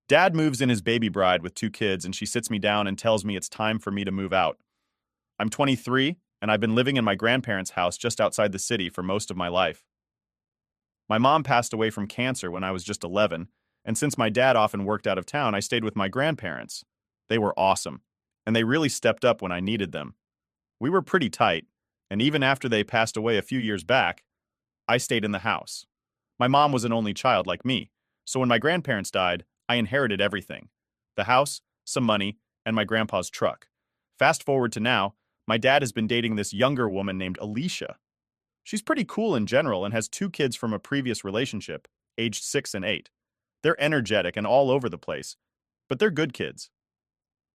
Dad moves in his baby bride with two kids, and she sits me down and tells me it's time for me to move out. I'm 23, and I've been living in my grandparents' house just outside the city for most of my life. My mom passed away from cancer when I was just 11, and since my dad often worked out of town, I stayed with my grandparents. They were awesome, and they really stepped up when I needed them. We were pretty tight, and even after they passed away a few years back, I stayed in the house. My mom was an only child like me, so when my grandparents died, I inherited everything: the house, some money, and my grandpa's truck. Fast forward to now, my dad has been dating this younger woman named Alicia. She's pretty cool in general and has two kids from a previous relationship, aged 6 and 8. They're energetic and all over the place, but they're good kids.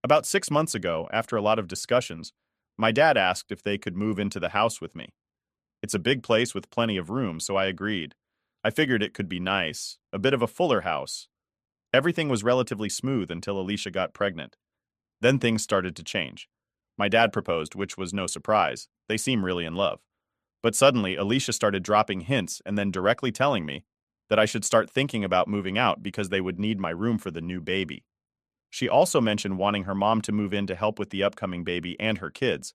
About 6 months ago, after a lot of discussions, my dad asked if they could move into the house with me. It's a big place with plenty of room, so I agreed. I figured it could be nice, a bit of a fuller house. Everything was relatively smooth until Alicia got pregnant. Then things started to change. My dad proposed, which was no surprise. They seem really in love. But suddenly, Alicia started dropping hints and then directly telling me that I should start thinking about moving out because they would need my room for the new baby. She also mentioned wanting her mom to move in to help with the upcoming baby and her kids.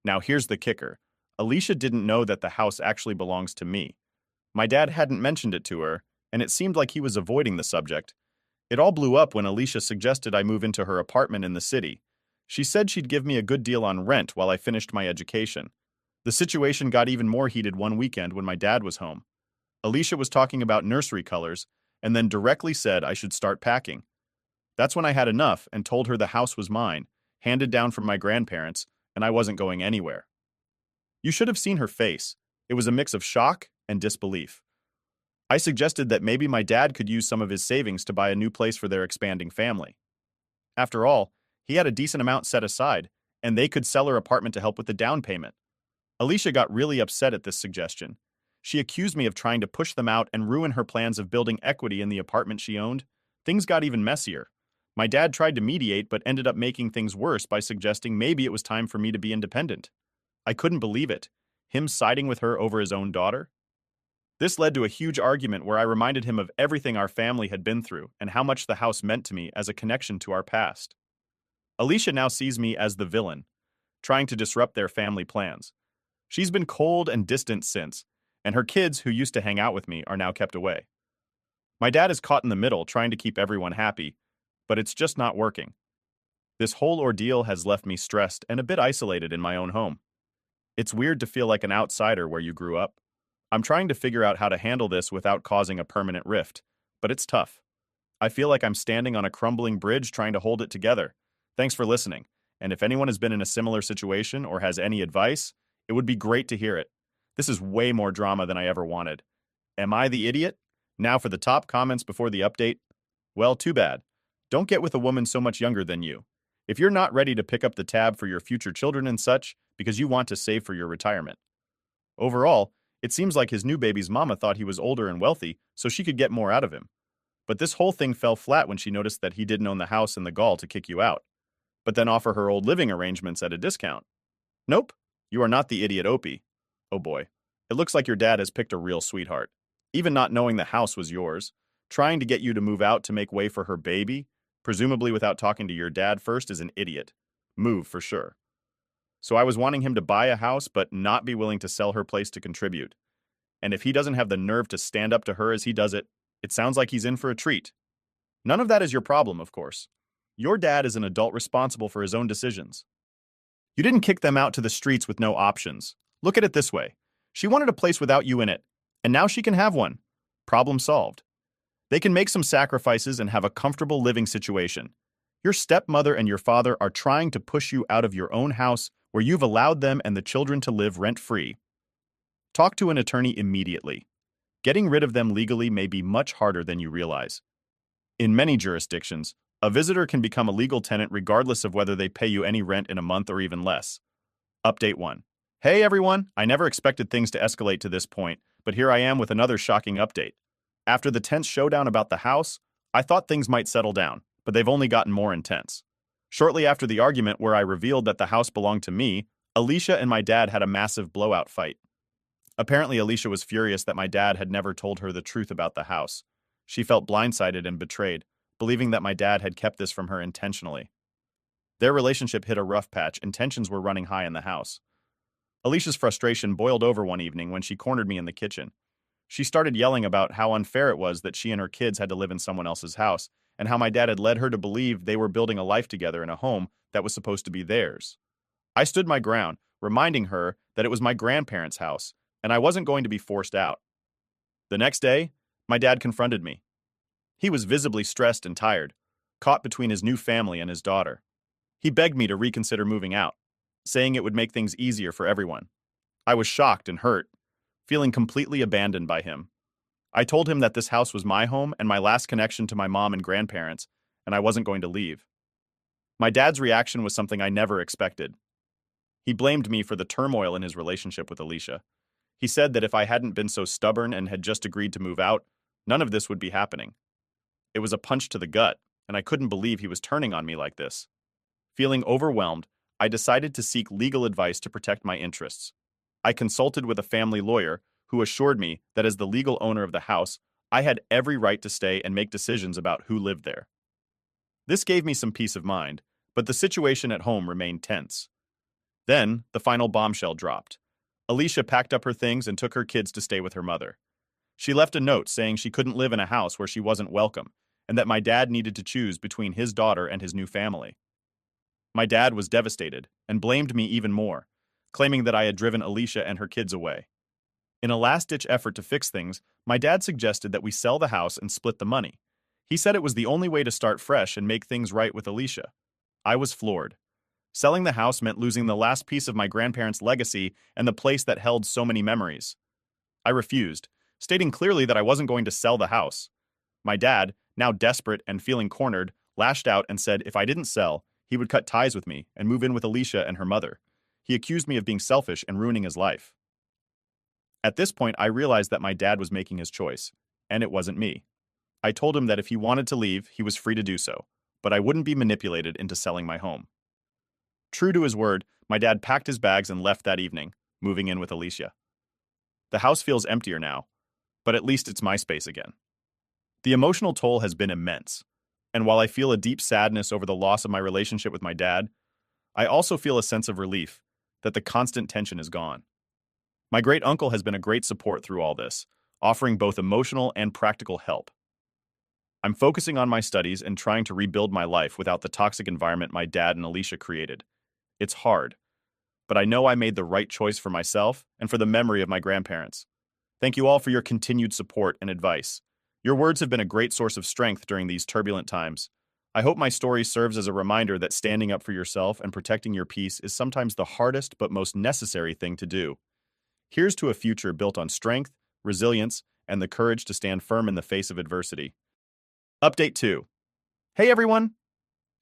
Now here's the kicker. Alicia didn't know that the house actually belongs to me. My dad hadn't mentioned it to her, and it seemed like he was avoiding the subject. It all blew up when Alicia suggested I move into her apartment in the city. She said she'd give me a good deal on rent while I finished my education. The situation got even more heated one weekend when my dad was home. Alicia was talking about nursery colors and then directly said I should start packing. That's when I had enough and told her the house was mine, handed down from my grandparents, and I wasn't going anywhere. You should have seen her face. It was a mix of shock and disbelief. I suggested that maybe my dad could use some of his savings to buy a new place for their expanding family. After all, he had a decent amount set aside, and they could sell her apartment to help with the down payment. Alicia got really upset at this suggestion. She accused me of trying to push them out and ruin her plans of building equity in the apartment she owned. Things got even messier. My dad tried to mediate but ended up making things worse by suggesting maybe it was time for me to be independent. I couldn't believe it. Him siding with her over his own daughter? This led to a huge argument where I reminded him of everything our family had been through and how much the house meant to me as a connection to our past. Alicia now sees me as the villain, trying to disrupt their family plans. She's been cold and distant since, and her kids, who used to hang out with me, are now kept away. My dad is caught in the middle, trying to keep everyone happy, but it's just not working. This whole ordeal has left me stressed and a bit isolated in my own home. It's weird to feel like an outsider where you grew up. I'm trying to figure out how to handle this without causing a permanent rift, but it's tough. I feel like I'm standing on a crumbling bridge trying to hold it together. Thanks for listening, and if anyone has been in a similar situation or has any advice, it would be great to hear it. This is way more drama than I ever wanted. Am I the idiot? Now for the top comments before the update. Well, too bad. Don't get with a woman so much younger than you. If you're not ready to pick up the tab for your future children and such because you want to save for your retirement. Overall, it seems like his new baby's mama thought he was older and wealthy so she could get more out of him. But this whole thing fell flat when she noticed that he didn't own the house and the gall to kick you out, but then offer her old living arrangements at a discount. Nope, you are not the idiot Opie. Oh boy, it looks like your dad has picked a real sweetheart. Even not knowing the house was yours, trying to get you to move out to make way for her baby, presumably without talking to your dad first, is an idiot. Move for sure. So I was wanting him to buy a house but not be willing to sell her place to contribute. And if he doesn't have the nerve to stand up to her as he does it, it sounds like he's in for a treat. None of that is your problem, of course. Your dad is an adult responsible for his own decisions. You didn't kick them out to the streets with no options. Look at it this way. She wanted a place without you in it, and now she can have one. Problem solved. They can make some sacrifices and have a comfortable living situation. Your stepmother and your father are trying to push you out of your own house where you've allowed them and the children to live rent-free. Talk to an attorney immediately. Getting rid of them legally may be much harder than you realize. In many jurisdictions, a visitor can become a legal tenant regardless of whether they pay you any rent in a month or even less. Update 1. Hey everyone, I never expected things to escalate to this point, but here I am with another shocking update. After the tense showdown about the house, I thought things might settle down, but they've only gotten more intense. Shortly after the argument where I revealed that the house belonged to me, Alicia and my dad had a massive blowout fight. Apparently, Alicia was furious that my dad had never told her the truth about the house. She felt blindsided and betrayed, believing that my dad had kept this from her intentionally. Their relationship hit a rough patch and tensions were running high in the house. Alicia's frustration boiled over one evening when she cornered me in the kitchen. She started yelling about how unfair it was that she and her kids had to live in someone else's house, and how my dad had led her to believe they were building a life together in a home that was supposed to be theirs. I stood my ground, reminding her that it was my grandparents' house, and I wasn't going to be forced out. The next day, my dad confronted me. He was visibly stressed and tired, caught between his new family and his daughter. He begged me to reconsider moving out, saying it would make things easier for everyone. I was shocked and hurt, feeling completely abandoned by him. I told him that this house was my home and my last connection to my mom and grandparents, and I wasn't going to leave. My dad's reaction was something I never expected. He blamed me for the turmoil in his relationship with Alicia. He said that if I hadn't been so stubborn and had just agreed to move out, none of this would be happening. It was a punch to the gut, and I couldn't believe he was turning on me like this. Feeling overwhelmed, I decided to seek legal advice to protect my interests. I consulted with a family lawyer who assured me that as the legal owner of the house, I had every right to stay and make decisions about who lived there. This gave me some peace of mind, but the situation at home remained tense. Then, the final bombshell dropped. Alicia packed up her things and took her kids to stay with her mother. She left a note saying she couldn't live in a house where she wasn't welcome, and that my dad needed to choose between his daughter and his new family. My dad was devastated and blamed me even more, claiming that I had driven Alicia and her kids away. In a last-ditch effort to fix things, my dad suggested that we sell the house and split the money. He said it was the only way to start fresh and make things right with Alicia. I was floored. Selling the house meant losing the last piece of my grandparents' legacy and the place that held so many memories. I refused, stating clearly that I wasn't going to sell the house. My dad, now desperate and feeling cornered, lashed out and said if I didn't sell, he would cut ties with me and move in with Alicia and her mother. He accused me of being selfish and ruining his life. At this point, I realized that my dad was making his choice, and it wasn't me. I told him that if he wanted to leave, he was free to do so, but I wouldn't be manipulated into selling my home. True to his word, my dad packed his bags and left that evening, moving in with Alicia. The house feels emptier now, but at least it's my space again. The emotional toll has been immense, and while I feel a deep sadness over the loss of my relationship with my dad, I also feel a sense of relief that the constant tension is gone. My great uncle has been a great support through all this, offering both emotional and practical help. I'm focusing on my studies and trying to rebuild my life without the toxic environment my dad and Alicia created. It's hard, but I know I made the right choice for myself and for the memory of my grandparents. Thank you all for your continued support and advice. Your words have been a great source of strength during these turbulent times. I hope my story serves as a reminder that standing up for yourself and protecting your peace is sometimes the hardest but most necessary thing to do. Here's to a future built on strength, resilience, and the courage to stand firm in the face of adversity. Update 2. Hey everyone!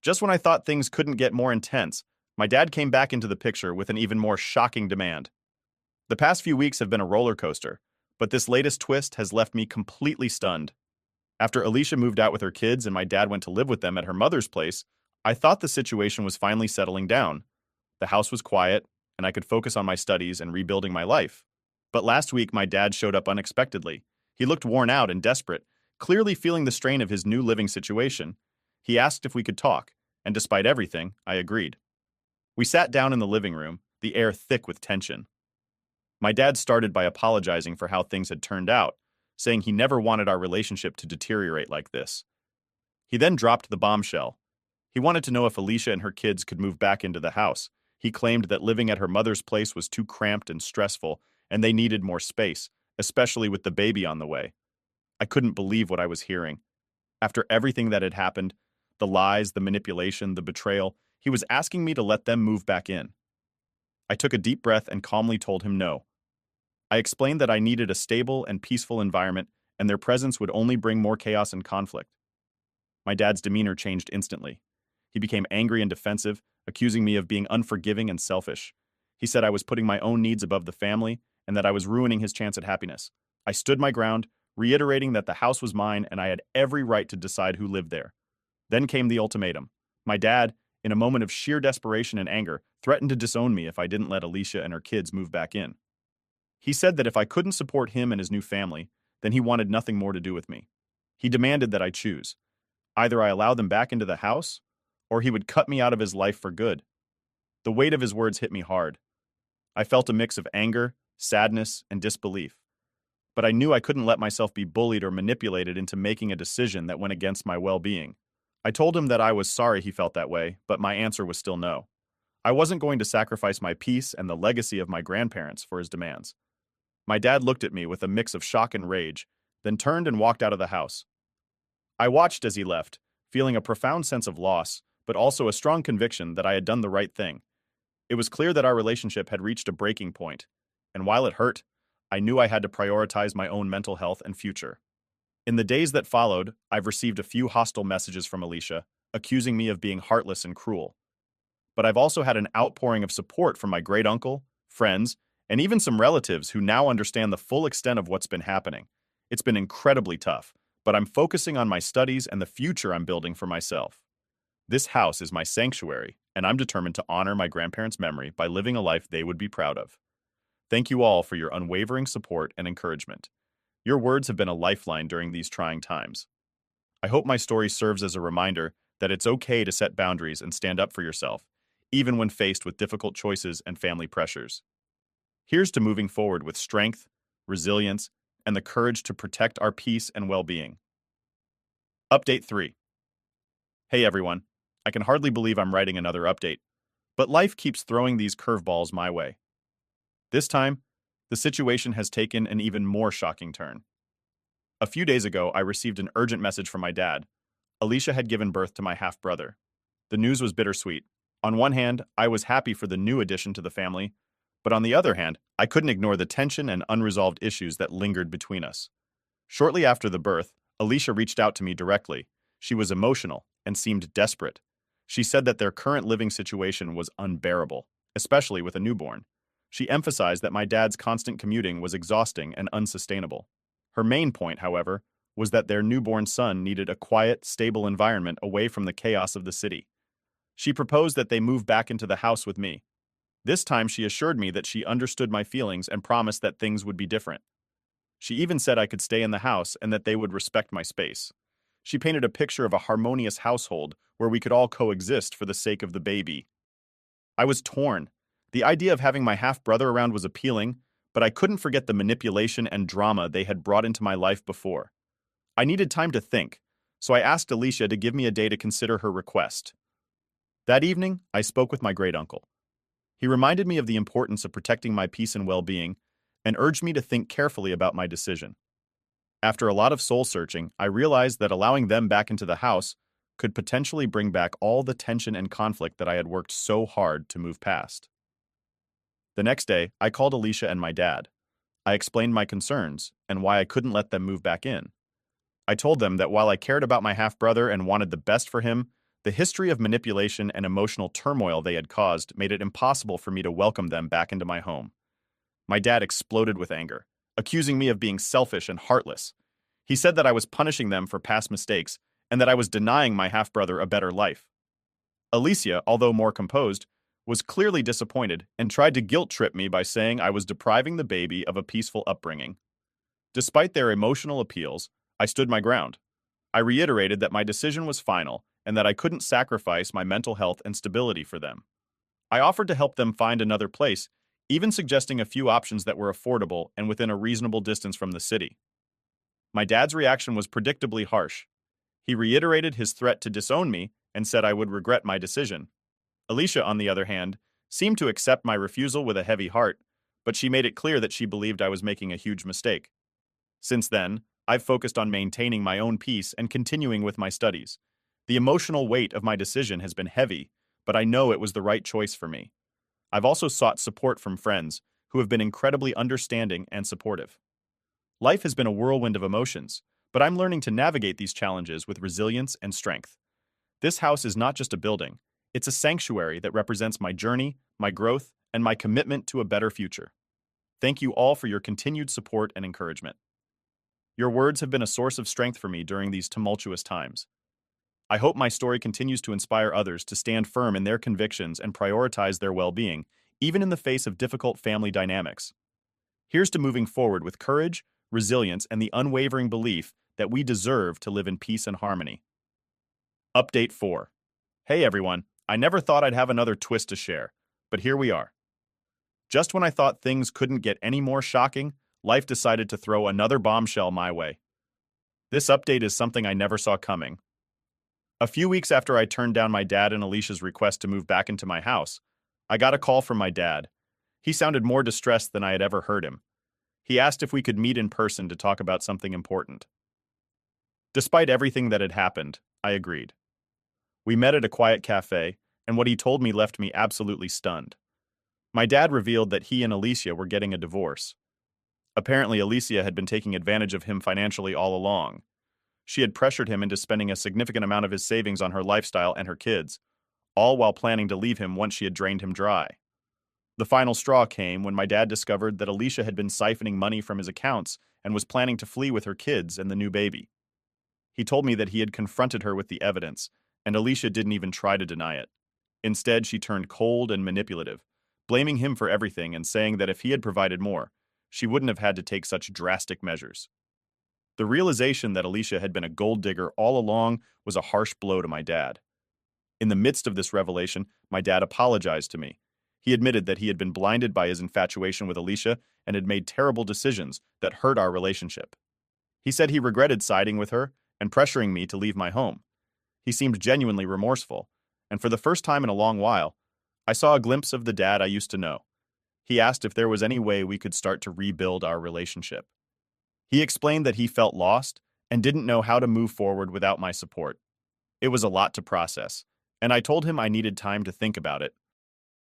Just when I thought things couldn't get more intense, my dad came back into the picture with an even more shocking demand. The past few weeks have been a roller coaster, but this latest twist has left me completely stunned. After Alicia moved out with her kids and my dad went to live with them at her mother's place, I thought the situation was finally settling down. The house was quiet, and I could focus on my studies and rebuilding my life. But last week, my dad showed up unexpectedly. He looked worn out and desperate, clearly feeling the strain of his new living situation. He asked if we could talk, and despite everything, I agreed. We sat down in the living room, the air thick with tension. My dad started by apologizing for how things had turned out, saying he never wanted our relationship to deteriorate like this. He then dropped the bombshell. He wanted to know if Alicia and her kids could move back into the house. He claimed that living at her mother's place was too cramped and stressful, and they needed more space, especially with the baby on the way. I couldn't believe what I was hearing. After everything that had happened, the lies, the manipulation, the betrayal, he was asking me to let them move back in. I took a deep breath and calmly told him no. I explained that I needed a stable and peaceful environment, and their presence would only bring more chaos and conflict. My dad's demeanor changed instantly. He became angry and defensive, accusing me of being unforgiving and selfish. He said I was putting my own needs above the family and that I was ruining his chance at happiness. I stood my ground, reiterating that the house was mine and I had every right to decide who lived there. Then came the ultimatum. My dad, in a moment of sheer desperation and anger, threatened to disown me if I didn't let Alicia and her kids move back in. He said that if I couldn't support him and his new family, then he wanted nothing more to do with me. He demanded that I choose. Either I allow them back into the house, or he would cut me out of his life for good. The weight of his words hit me hard. I felt a mix of anger, sadness, and disbelief. But I knew I couldn't let myself be bullied or manipulated into making a decision that went against my well-being. I told him that I was sorry he felt that way, but my answer was still no. I wasn't going to sacrifice my peace and the legacy of my grandparents for his demands. My dad looked at me with a mix of shock and rage, then turned and walked out of the house. I watched as he left, feeling a profound sense of loss, but also a strong conviction that I had done the right thing. It was clear that our relationship had reached a breaking point, and while it hurt, I knew I had to prioritize my own mental health and future. In the days that followed, I've received a few hostile messages from Alicia, accusing me of being heartless and cruel. But I've also had an outpouring of support from my great uncle, friends, and even some relatives who now understand the full extent of what's been happening. It's been incredibly tough, but I'm focusing on my studies and the future I'm building for myself. This house is my sanctuary, and I'm determined to honor my grandparents' memory by living a life they would be proud of. Thank you all for your unwavering support and encouragement. Your words have been a lifeline during these trying times. I hope my story serves as a reminder that it's okay to set boundaries and stand up for yourself, even when faced with difficult choices and family pressures. Here's to moving forward with strength, resilience, and the courage to protect our peace and well-being. Update 3. Hey everyone, I can hardly believe I'm writing another update, but life keeps throwing these curveballs my way. This time, the situation has taken an even more shocking turn. A few days ago, I received an urgent message from my dad. Alicia had given birth to my half-brother. The news was bittersweet. On one hand, I was happy for the new addition to the family, but on the other hand, I couldn't ignore the tension and unresolved issues that lingered between us. Shortly after the birth, Alicia reached out to me directly. She was emotional and seemed desperate. She said that their current living situation was unbearable, especially with a newborn. She emphasized that my dad's constant commuting was exhausting and unsustainable. Her main point, however, was that their newborn son needed a quiet, stable environment away from the chaos of the city. She proposed that they move back into the house with me. This time she assured me that she understood my feelings and promised that things would be different. She even said I could stay in the house and that they would respect my space. She painted a picture of a harmonious household where we could all coexist for the sake of the baby. I was torn. The idea of having my half-brother around was appealing, but I couldn't forget the manipulation and drama they had brought into my life before. I needed time to think, so I asked Alicia to give me a day to consider her request. That evening, I spoke with my great-uncle. He reminded me of the importance of protecting my peace and well-being and urged me to think carefully about my decision. After a lot of soul-searching, I realized that allowing them back into the house could potentially bring back all the tension and conflict that I had worked so hard to move past. The next day, I called Alicia and my dad. I explained my concerns and why I couldn't let them move back in. I told them that while I cared about my half-brother and wanted the best for him, the history of manipulation and emotional turmoil they had caused made it impossible for me to welcome them back into my home. My dad exploded with anger, accusing me of being selfish and heartless. He said that I was punishing them for past mistakes and that I was denying my half-brother a better life. Alicia, although more composed, was clearly disappointed and tried to guilt-trip me by saying I was depriving the baby of a peaceful upbringing. Despite their emotional appeals, I stood my ground. I reiterated that my decision was final and that I couldn't sacrifice my mental health and stability for them. I offered to help them find another place, even suggesting a few options that were affordable and within a reasonable distance from the city. My dad's reaction was predictably harsh. He reiterated his threat to disown me and said I would regret my decision. Alicia, on the other hand, seemed to accept my refusal with a heavy heart, but she made it clear that she believed I was making a huge mistake. Since then, I've focused on maintaining my own peace and continuing with my studies. The emotional weight of my decision has been heavy, but I know it was the right choice for me. I've also sought support from friends who have been incredibly understanding and supportive. Life has been a whirlwind of emotions, but I'm learning to navigate these challenges with resilience and strength. This house is not just a building. It's a sanctuary that represents my journey, my growth, and my commitment to a better future. Thank you all for your continued support and encouragement. Your words have been a source of strength for me during these tumultuous times. I hope my story continues to inspire others to stand firm in their convictions and prioritize their well-being, even in the face of difficult family dynamics. Here's to moving forward with courage, resilience, and the unwavering belief that we deserve to live in peace and harmony. Update 4. Hey everyone, I never thought I'd have another twist to share, but here we are. Just when I thought things couldn't get any more shocking, life decided to throw another bombshell my way. This update is something I never saw coming. A few weeks after I turned down my dad and Alicia's request to move back into my house, I got a call from my dad. He sounded more distressed than I had ever heard him. He asked if we could meet in person to talk about something important. Despite everything that had happened, I agreed. We met at a quiet cafe, and what he told me left me absolutely stunned. My dad revealed that he and Alicia were getting a divorce. Apparently, Alicia had been taking advantage of him financially all along. She had pressured him into spending a significant amount of his savings on her lifestyle and her kids, all while planning to leave him once she had drained him dry. The final straw came when my dad discovered that Alicia had been siphoning money from his accounts and was planning to flee with her kids and the new baby. He told me that he had confronted her with the evidence, and Alicia didn't even try to deny it. Instead, she turned cold and manipulative, blaming him for everything and saying that if he had provided more, she wouldn't have had to take such drastic measures. The realization that Alicia had been a gold digger all along was a harsh blow to my dad. In the midst of this revelation, my dad apologized to me. He admitted that he had been blinded by his infatuation with Alicia and had made terrible decisions that hurt our relationship. He said he regretted siding with her and pressuring me to leave my home. He seemed genuinely remorseful, and for the first time in a long while, I saw a glimpse of the dad I used to know. He asked if there was any way we could start to rebuild our relationship. He explained that he felt lost and didn't know how to move forward without my support. It was a lot to process, and I told him I needed time to think about it.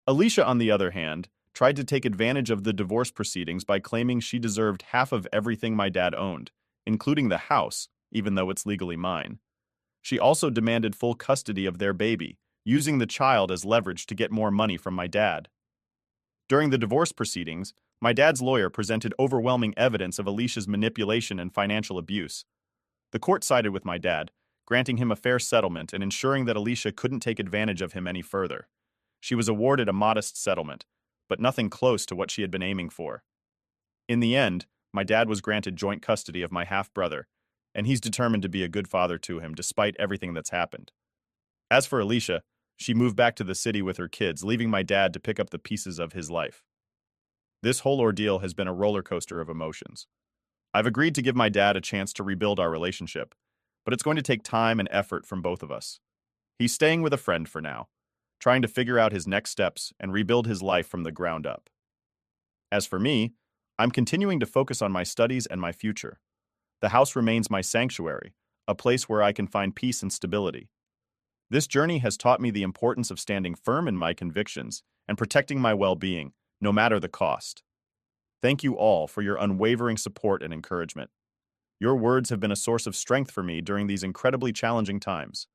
Alicia, on the other hand, tried to take advantage of the divorce proceedings by claiming she deserved half of everything my dad owned, including the house, even though it's legally mine. She also demanded full custody of their baby, using the child as leverage to get more money from my dad. During the divorce proceedings, my dad's lawyer presented overwhelming evidence of Alicia's manipulation and financial abuse. The court sided with my dad, granting him a fair settlement and ensuring that Alicia couldn't take advantage of him any further. She was awarded a modest settlement, but nothing close to what she had been aiming for. In the end, my dad was granted joint custody of my half-brother, and he's determined to be a good father to him despite everything that's happened. As for Alicia, she moved back to the city with her kids, leaving my dad to pick up the pieces of his life. This whole ordeal has been a roller coaster of emotions. I've agreed to give my dad a chance to rebuild our relationship, but it's going to take time and effort from both of us. He's staying with a friend for now, trying to figure out his next steps and rebuild his life from the ground up. As for me, I'm continuing to focus on my studies and my future. The house remains my sanctuary, a place where I can find peace and stability. This journey has taught me the importance of standing firm in my convictions and protecting my well-being, no matter the cost. Thank you all for your unwavering support and encouragement. Your words have been a source of strength for me during these incredibly challenging times.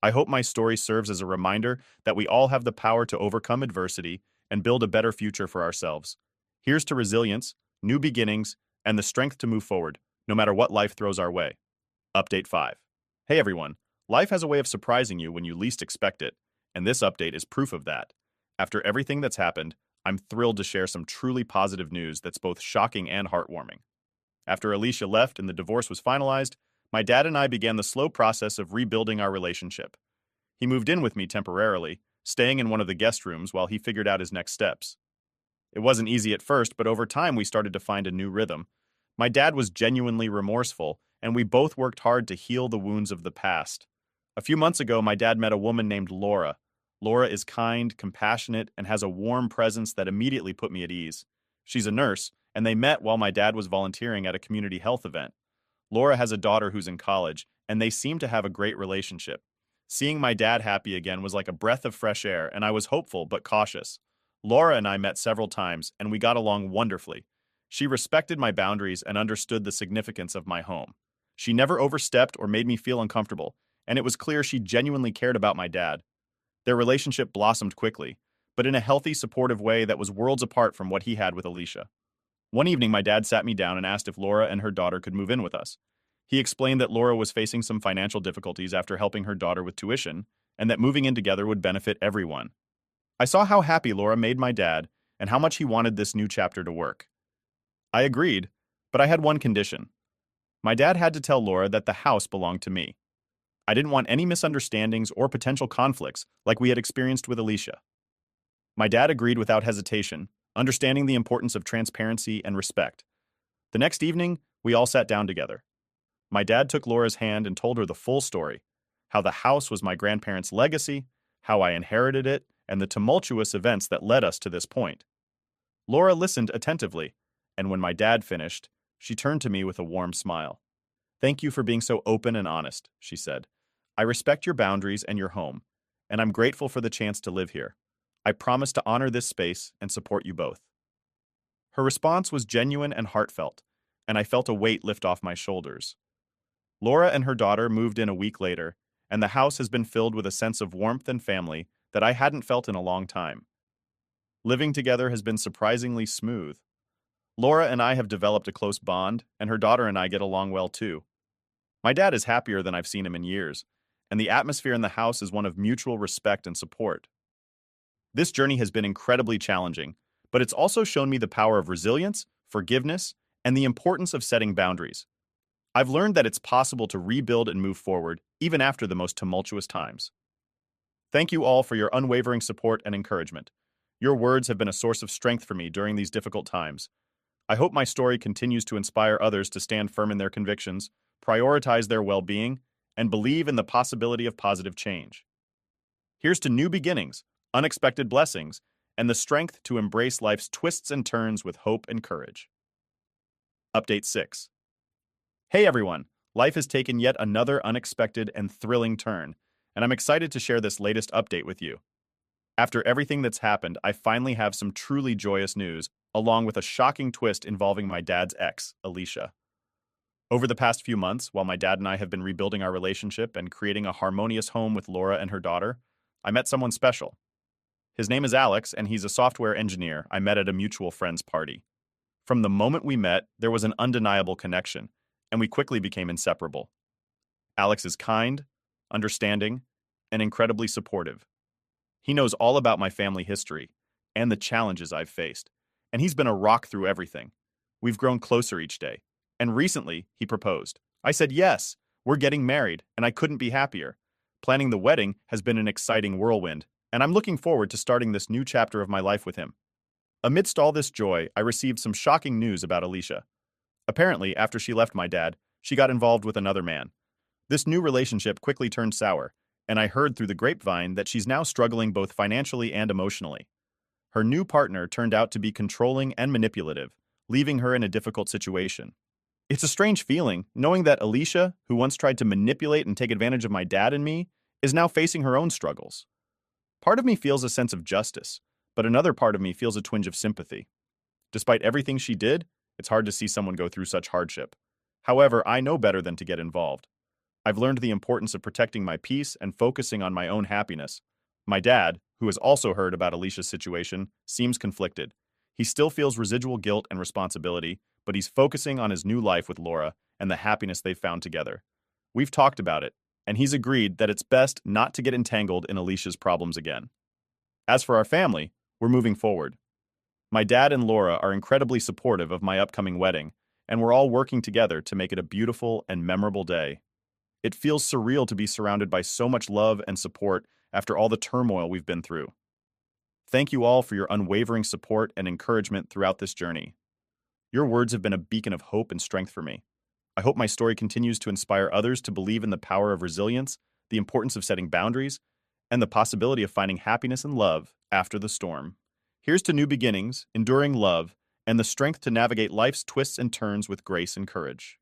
I hope my story serves as a reminder that we all have the power to overcome adversity and build a better future for ourselves. Here's to resilience, new beginnings, and the strength to move forward, no matter what life throws our way. Update 5. Hey everyone, life has a way of surprising you when you least expect it, and this update is proof of that. After everything that's happened, I'm thrilled to share some truly positive news that's both shocking and heartwarming. After Alicia left and the divorce was finalized, my dad and I began the slow process of rebuilding our relationship. He moved in with me temporarily, staying in one of the guest rooms while he figured out his next steps. It wasn't easy at first, but over time we started to find a new rhythm. My dad was genuinely remorseful, and we both worked hard to heal the wounds of the past. A few months ago, my dad met a woman named Laura. Laura is kind, compassionate, and has a warm presence that immediately put me at ease. She's a nurse, and they met while my dad was volunteering at a community health event. Laura has a daughter who's in college, and they seem to have a great relationship. Seeing my dad happy again was like a breath of fresh air, and I was hopeful but cautious. Laura and I met several times, and we got along wonderfully. She respected my boundaries and understood the significance of my home. She never overstepped or made me feel uncomfortable, and it was clear she genuinely cared about my dad. Their relationship blossomed quickly, but in a healthy, supportive way that was worlds apart from what he had with Alicia. One evening, my dad sat me down and asked if Laura and her daughter could move in with us. He explained that Laura was facing some financial difficulties after helping her daughter with tuition, and that moving in together would benefit everyone. I saw how happy Laura made my dad and how much he wanted this new chapter to work. I agreed, but I had one condition. My dad had to tell Laura that the house belonged to me. I didn't want any misunderstandings or potential conflicts like we had experienced with Alicia. My dad agreed without hesitation, understanding the importance of transparency and respect. The next evening, we all sat down together. My dad took Laura's hand and told her the full story, how the house was my grandparents' legacy, how I inherited it, and the tumultuous events that led us to this point. Laura listened attentively, and when my dad finished, she turned to me with a warm smile. "Thank you for being so open and honest," she said. "I respect your boundaries and your home, and I'm grateful for the chance to live here. I promise to honor this space and support you both." Her response was genuine and heartfelt, and I felt a weight lift off my shoulders. Laura and her daughter moved in a week later, and the house has been filled with a sense of warmth and family that I hadn't felt in a long time. Living together has been surprisingly smooth. Laura and I have developed a close bond, and her daughter and I get along well too. My dad is happier than I've seen him in years, and the atmosphere in the house is one of mutual respect and support. This journey has been incredibly challenging, but it's also shown me the power of resilience, forgiveness, and the importance of setting boundaries. I've learned that it's possible to rebuild and move forward, even after the most tumultuous times. Thank you all for your unwavering support and encouragement. Your words have been a source of strength for me during these difficult times. I hope my story continues to inspire others to stand firm in their convictions, prioritize their well-being, and believe in the possibility of positive change. Here's to new beginnings, unexpected blessings, and the strength to embrace life's twists and turns with hope and courage. Update 6. Hey everyone, life has taken yet another unexpected and thrilling turn, and I'm excited to share this latest update with you. After everything that's happened, I finally have some truly joyous news, along with a shocking twist involving my dad's ex, Alicia. Over the past few months, while my dad and I have been rebuilding our relationship and creating a harmonious home with Laura and her daughter, I met someone special. His name is Alex, and he's a software engineer I met at a mutual friend's party. From the moment we met, there was an undeniable connection, and we quickly became inseparable. Alex is kind, understanding, and incredibly supportive. He knows all about my family history and the challenges I've faced, and he's been a rock through everything. We've grown closer each day, and recently he proposed. I said yes, we're getting married, and I couldn't be happier. Planning the wedding has been an exciting whirlwind, and I'm looking forward to starting this new chapter of my life with him. Amidst all this joy, I received some shocking news about Alicia. Apparently, after she left my dad, she got involved with another man. This new relationship quickly turned sour, and I heard through the grapevine that she's now struggling both financially and emotionally. Her new partner turned out to be controlling and manipulative, leaving her in a difficult situation. It's a strange feeling, knowing that Alicia, who once tried to manipulate and take advantage of my dad and me, is now facing her own struggles. Part of me feels a sense of justice, but another part of me feels a twinge of sympathy. Despite everything she did, it's hard to see someone go through such hardship. However, I know better than to get involved. I've learned the importance of protecting my peace and focusing on my own happiness. My dad, who has also heard about Alicia's situation, seems conflicted. He still feels residual guilt and responsibility, but he's focusing on his new life with Laura and the happiness they've found together. We've talked about it, and he's agreed that it's best not to get entangled in Alicia's problems again. As for our family, we're moving forward. My dad and Laura are incredibly supportive of my upcoming wedding, and we're all working together to make it a beautiful and memorable day. It feels surreal to be surrounded by so much love and support after all the turmoil we've been through. Thank you all for your unwavering support and encouragement throughout this journey. Your words have been a beacon of hope and strength for me. I hope my story continues to inspire others to believe in the power of resilience, the importance of setting boundaries, and the possibility of finding happiness and love after the storm. Here's to new beginnings, enduring love, and the strength to navigate life's twists and turns with grace and courage.